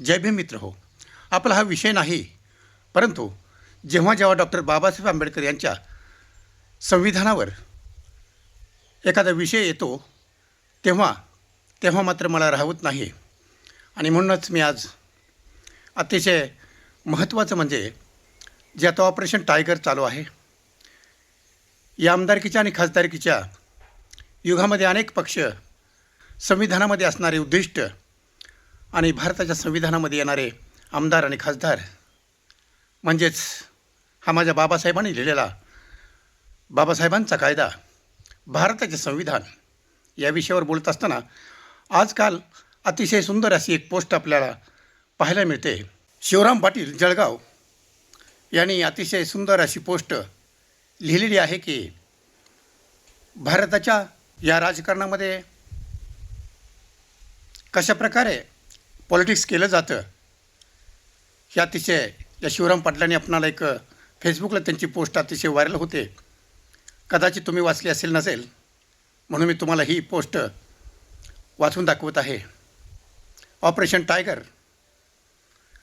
जय भीम मित्र हो. आपला हा विषय नाही, परंतु जेव्हा जेव्हा डॉक्टर बाबासाहेब आंबेडकर यांच्या संविधानावर एखादा विषय येतो तेव्हा तेव्हा मात्र मला राहवत नाही. आणि म्हणूनच मी आज अतिशय महत्त्वाचं म्हणजे जे आता ऑपरेशन टायगर चालू आहे, या आमदारकीच्या आणि खासदारकीच्या युगामध्ये अनेक पक्ष, संविधानामध्ये असणारे उद्दिष्ट आणि भारताच्या संविधानामध्ये येणारे आमदार आणि खासदार, म्हणजेच हा माझ्या बाबासाहेबांनी लिहिलेला बाबासाहेबांचा कायदा, भारताचे संविधान, या विषयावर बोलत असताना आजकाल अतिशय सुंदर अशी एक पोस्ट आपल्याला पाहायला मिळते. शिवराम पाटील जळगाव यांनी अतिशय सुंदर अशी पोस्ट लिहिलेली आहे की भारताच्या या राजकारणामध्ये कशाप्रकारे पॉलिटिक्स केलं जातं हे अतिशय या शिवराम पाटलांनी आपणाला एक फेसबुकला त्यांची पोस्ट अतिशय व्हायरल होते. कदाचित तुम्ही वाचली असेल नसेल, म्हणून मी तुम्हाला ही पोस्ट वाचून दाखवत आहे. ऑपरेशन टायगर,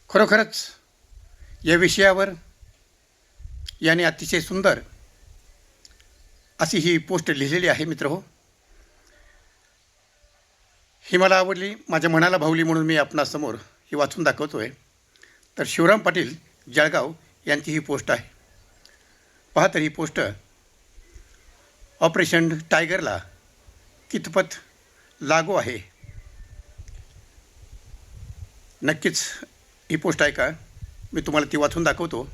खरोखरच या विषयावर याने अतिशय सुंदर अशी ही पोस्ट लिहिलेली आहे मित्रहो. ही मला आवडली, माझ्या मनाला भावली, म्हणून मी आपणासमोर ही वाचून दाखवतो आहे. तर शिवराम पाटील जळगाव यांची ही पोस्ट आहे. पहा तर ही पोस्ट ऑपरेशन टायगरला कितपत लागू आहे. नक्कीच ही पोस्ट ऐका, मी तुम्हाला ती वाचून दाखवतो.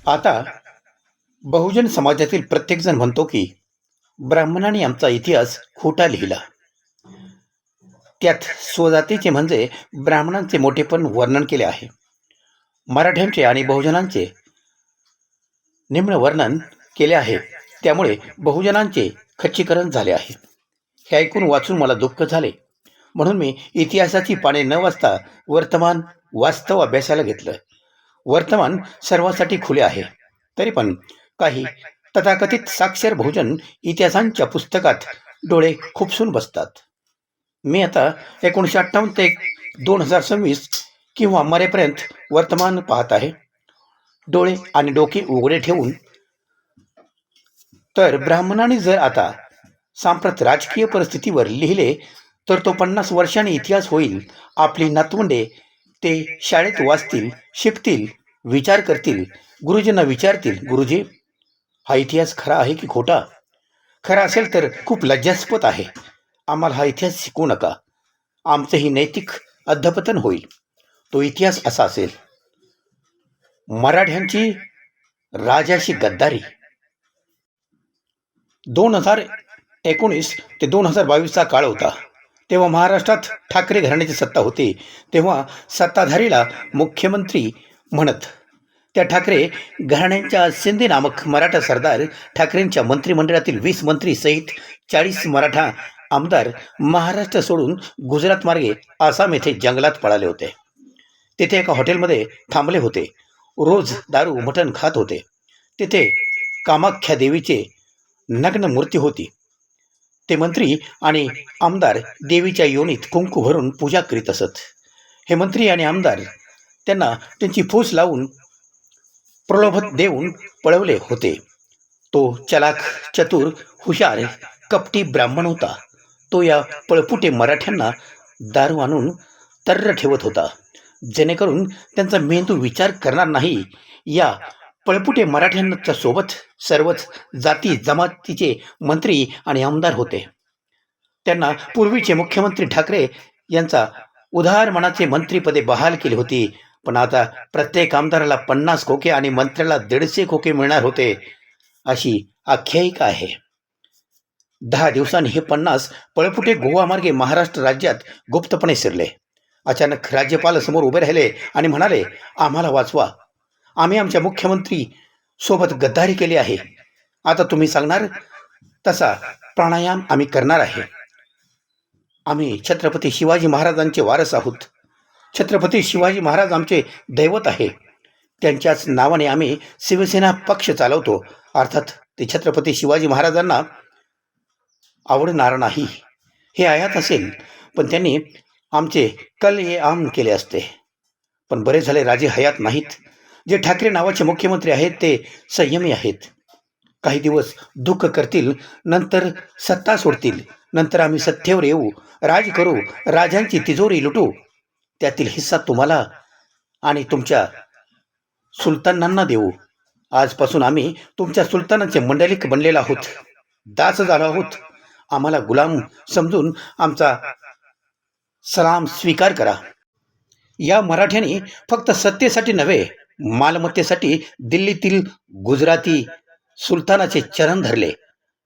आता बहुजन समाजातील प्रत्येकजण म्हणतो की ब्राह्मणांनी आमचा इतिहास खोटा लिहिला. त्यात स्वजातीचे म्हणजे ब्राह्मणांचे मोठेपण वर्णन केले आहे. मराठ्यांचे आणि बहुजनांचे निम्न वर्णन केले आहे. त्यामुळे बहुजनांचे खच्चीकरण झाले आहे. हे ऐकून वाचून मला दुःख झाले. म्हणून मी इतिहासाची पाने न वाचता वर्तमान वास्तव अभ्यासाला घेतलं. वर्तमान सर्वांसाठी खुले आहे. तरी पण काही तथाकथित साक्षर बहुजन इतिहासांच्या पुस्तकात डोळे खुपसून बसतात. मी आता 1958 ते 2026 किंवा मरेपर्यंत वर्तमान पाहत आहे, डोळे आणि डोके उघडे ठेवून. तर ब्राह्मणांनी जर आता सांप्रत राजकीय परिस्थितीवर लिहिले तर तो 50 वर्षांनी इतिहास होईल. आपली नातवंडे ते शाळेत वाचतील, शिकतील, विचार करतील, गुरुजींना विचारतील, गुरुजी हा इतिहास खरा आहे की खोटा? खरा असेल तर खूप लज्जास्पद आहे, आम्हाला हा इतिहास शिकवू नका, आमचंही नैतिक अधपतन होईल. तो इतिहास असा असेल: मराठ्यांची राजाशी गद्दारी. 2019 ते 2022 काळ होता. तेव्हा महाराष्ट्रात ठाकरे घराण्याची सत्ता होती. तेव्हा सत्ताधारीला मुख्यमंत्री म्हणत. त्या ठाकरे घराण्यांच्या शिंदे नामक मराठा सरदार ठाकरेंच्या मंत्रिमंडळातील 20 मंत्री सहित 40 मराठा आमदार महाराष्ट्र सोडून गुजरात मार्गे आसाम येथे जंगलात पळाले होते. तेथे एका हॉटेलमध्ये थांबले होते. रोज दारू मटण खात होते. तेथे कामाख्या देवीचे नग्न मूर्ती होती. ते मंत्री आणि आमदार देवीच्या योनीत कुंकू भरून पूजा करीत असत. हे मंत्री आणि आमदार त्यांना त्यांची फूस लावून प्रलोभत देऊन पळवले होते. तो चलाख, चतुर, हुशार, कपटी ब्राह्मण होता. तो या पळपुटे मराठ्यांना दारू आणून तर्र ठेवत होता, जेणेकरून त्यांचा मेंदू विचार करणार नाही. या पळपुटे मराठ्यांच्या सोबत सर्वच जाती जमातीचे मंत्री आणि आमदार होते. त्यांना पूर्वीचे मुख्यमंत्री ठाकरे यांचा उदार मनाचे मंत्रीपदे बहाल केली होती. पण आता प्रत्येक आमदाराला 50 खोके आणि मंत्र्याला 150 खोके मिळणार होते, अशी आख्यायिका आहे. 10 दिवसांनी हे 50 पळपुटे गोवा मार्गे महाराष्ट्र राज्यात गुप्तपणे शिरले. अचानक राज्यपाल समोर उभे राहिले आणि म्हणाले, आम्हाला वाचवा, आम्ही आमच्या मुख्यमंत्री सोबत गद्दारी केली आहे. आता तुम्ही सांगणार तसा प्राणायाम आम्ही करणार आहे. आम्ही छत्रपती शिवाजी महाराजांचे वारस आहोत. छत्रपती शिवाजी महाराज आमचे दैवत आहे. त्यांच्याच नावाने आम्ही शिवसेना पक्ष चालवतो. अर्थात ते छत्रपती शिवाजी महाराजांना आवडणार नाही हे आयात असेल, पण त्यांनी आमचे कल ये आम केले असते. पण बरे झाले राजे हयात नाहीत. जे ठाकरे नावाचे मुख्यमंत्री आहेत ते संयमी आहेत. काही दिवस दुःख करतील, नंतर सत्ता सोडतील. नंतर आम्ही सत्तेवर येऊ, राज करू, राजांची तिजोरी लुटू. त्यातील हिस्सा तुम्हाला आणि तुमच्या सुलतानांना देऊ. आजपासून आम्ही तुमच्या सुलतानाचे मंडलिक बनलेलो आहोत, दास झालो आहोत. आम्हाला गुलाम समजून आमचा सलाम स्वीकार करा. या मराठ्यांनी फक्त सत्तेसाठी नव्हे, मालमत्तेसाठी दिल्लीतील गुजराती सुलतानाचे चरण धरले.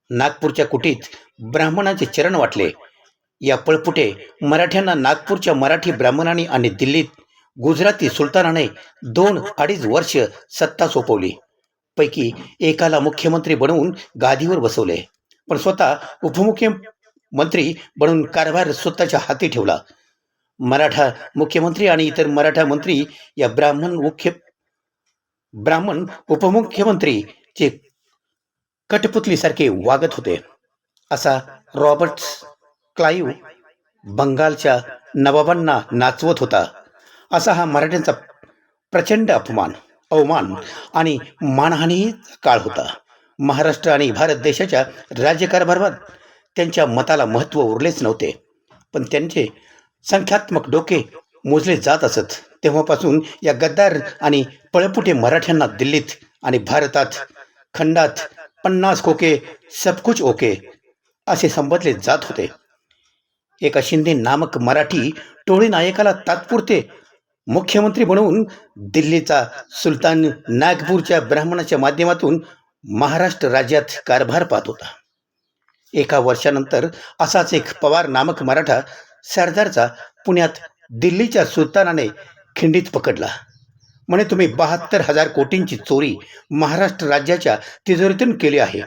नागपूरच्या कुटीत ब्राह्मणांचे चरण वाटले. या पळपुटे मराठ्यांना नागपूरच्या मराठी ब्राह्मणांनी आणि दिल्लीत गुजराती सुलतानाने 2-2.5 वर्ष सत्ता सोपवली. पैकी एकाला मुख्यमंत्री बनवून गादीवर बसवले, पण स्वतः उपमुख्यमंत्री बनवून कारभार स्वतःच्या हाती ठेवला. मराठा मुख्यमंत्री आणि इतर मराठा मंत्री या ब्राह्मण उपमुख्यमंत्रीचे कठपुतलीसारखे वागत होते. असा रॉबर्ट क्लाईव्ह बंगालच्या नवाबांना नाचवत होता. असा हा मराठ्यांचा प्रचंड अवमान आणि मानहानीचा काळ होता. महाराष्ट्र आणि भारत देशाच्या राज्यकारभारात त्यांच्या मताला महत्त्व उरलेच नव्हते, पण त्यांचे संख्यात्मक डोके मोजले जात असत. तेव्हापासून या गद्दार आणि पळपुटे मराठ्यांना दिल्लीत आणि भारतात खंडात 50 खोके सबकुछ ओके असे संबोधले जात होते. एका शिंदे नामक मराठी टोळी नायकाला तात्पुरते मुख्यमंत्री बनवून दिल्लीचा सुलतान नागपूरच्या ब्राह्मणाच्या माध्यमातून महाराष्ट्र राज्यात कारभार पाहत होता. एका वर्षानंतर असाच एक पवार नामक मराठा सरदारचा पुण्यात दिल्लीच्या सुलतानाने खिंडीत पकडला. म्हणे, तुम्ही 72,000 कोटींची चोरी महाराष्ट्र राज्याच्या तिजोरीतून केली आहे.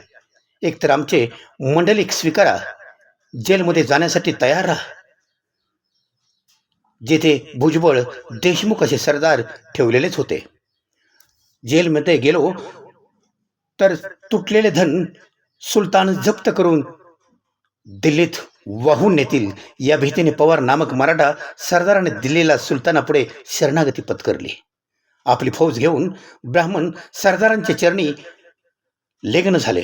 एकतर आमचे मंडलिक स्वीकारा, जेलमध्ये जाण्यासाठी तयार राहा. जेथे भुजबळ, देशमुख असे सरदार ठेवलेलेच होते. जेलमध्ये गेलो तर तुटलेले धन सुलतान जप्त करून दिल्लीत वाहून नेतील या भीतीने पवार नामक मराठा सरदाराने दिल्लीला सुलतानापुढे शरणागती पत्करली. आपली फौज घेऊन ब्राह्मण सरदारांच्या चरणी लेग्न झाले.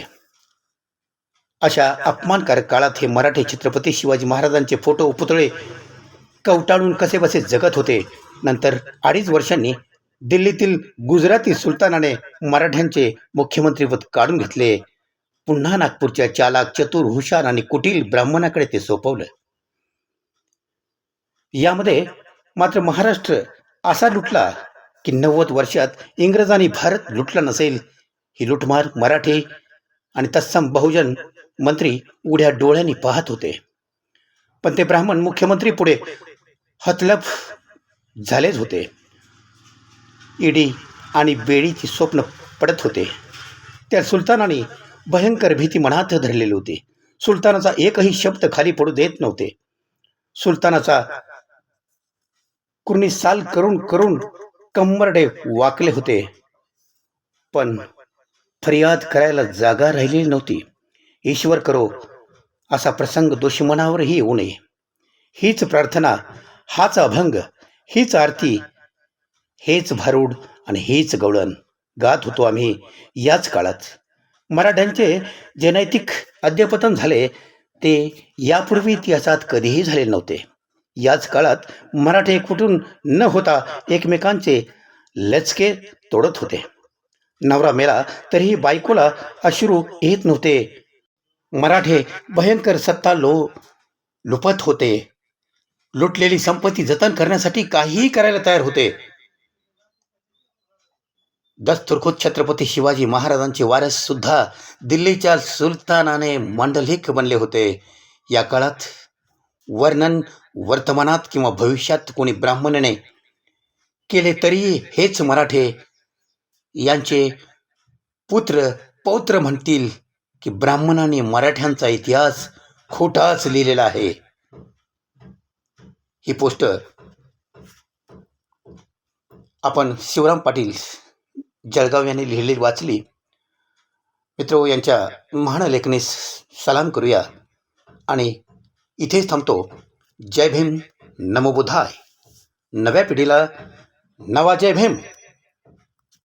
अशा अपमानकारक काळात हे मराठी छत्रपती शिवाजी महाराजांचे फोटो पुतळे कवटाळून कसेबसे जगत होते. नंतर 2.5 वर्षांनी दिल्लीतील गुजराती सुलतानाने मराठ्यांचे मुख्यमंत्रीपद काढून घेतले. पुन्हा नागपूरच्या चालाक, चतुर, हुशार आणि कुटील ब्राह्मणाकडे ते सोपवलं. यामध्ये मात्र महाराष्ट्र असा लुटला की 90 वर्षात इंग्रजांनी भारत लुटला नसेल. ही लुटमार मराठी आणि तत्सम बहुजन मंत्री उघड्या डोळ्यांनी पाहत होते. पण ते ब्राह्मण मुख्यमंत्री पुढे हतलफ झालेच होते. ईडी आणि बेडीची स्वप्न पडत होते. त्या सुलतानाने भयंकर भीती मनात धरलेली होती. सुलतानाचा एकही शब्द खाली पडू देत नव्हते. सुलतानाचा कुर्णी साल करून करून कंबरडे वाकले होते, पण फरियाद करायला जागा राहिलेली नव्हती. ईश्वर करो असा प्रसंग दुश्मनावरही येऊ नये, हीच प्रार्थना, हाच अभंग, हीच आरती, हेच भारूड आणि हीच गवळण गात होतो आम्ही याच काळात. मराठ्यांचे जे नैतिक अद्यपतन झाले ते यापूर्वी इतिहासात कधीही झाले नव्हते. याच काळात मराठे कुठून न होता एकमेकांचे लचके तोडत होते. नवरा मेला तरीही बायकोला अश्रू येत नव्हते. मराठे भयंकर सत्ता लुपत होते. लुटलेली संपत्ती जतन करण्यासाठी काहीही करायला तयार होते. दस्तुरखुद छत्रपती शिवाजी महाराजांचे वारस सुद्धा दिल्लीच्या सुलतानाने मंडलिक बनले होते. या काळात वर्णन वर्तमानात किंवा भविष्यात कोणी ब्राह्मणाने केले तरीही हेच मराठे यांचे पुत्र पौत्र म्हणतील की ब्राह्मणांनी मराठ्यांचा इतिहास खोटाच लिहिलेला आहे. ही पोस्ट आपण शिवराम पाटील जळगाव यांनी लिहिलेली वाचली. मित्रो, यांच्या महान लेखनीस सलाम करूया आणि इथेच थांबतो. जय भीम, नमो बुद्धाय. नव्या पिढीला नवा जय भीम.